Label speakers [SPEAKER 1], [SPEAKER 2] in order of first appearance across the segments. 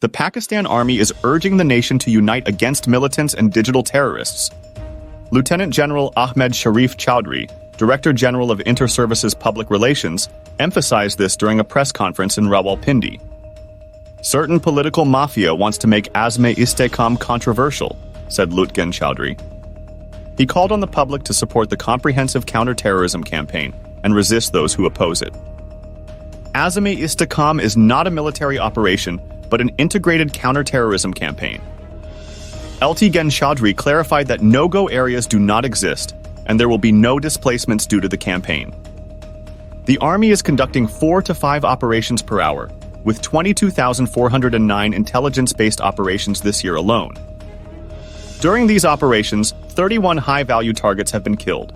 [SPEAKER 1] the Pakistan Army is urging the nation to unite against militants and digital terrorists. Lieutenant General Ahmed Sharif Chaudhry, Director General of Inter-Services Public Relations, emphasized this during a press conference in Rawalpindi. Certain political mafia wants to make Azm-e-Istehkam controversial, said Gen Chaudhry. He called on the public to support the comprehensive counter-terrorism campaign and resist those who oppose it. Azm-e-Istehkam is not a military operation, but an integrated counter-terrorism campaign. Gen Chaudhry clarified that no-go areas do not exist, and there will be no displacements due to the campaign. The Army is conducting 4 to 5 operations per hour, with 22,409 intelligence-based operations this year alone. During these operations, 31 high-value targets have been killed.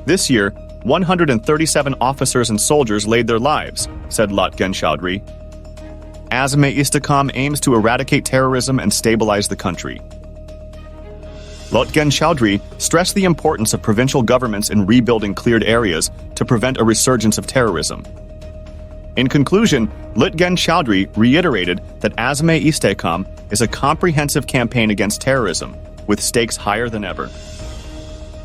[SPEAKER 1] This year, 137 officers and soldiers laid their lives, said Gen Chaudhry. Azm-e-Istehkam aims to eradicate terrorism and stabilize the country. Gen Chaudhry stressed the importance of provincial governments in rebuilding cleared areas to prevent a resurgence of terrorism. In conclusion, Gen Chaudhry reiterated that Azm-e-Istehkam is a comprehensive campaign against terrorism, with stakes higher than ever.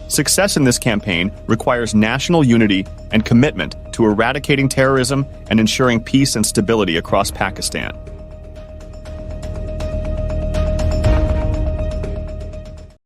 [SPEAKER 1] Success in this campaign requires national unity and commitment to eradicating terrorism and ensuring peace and stability across Pakistan.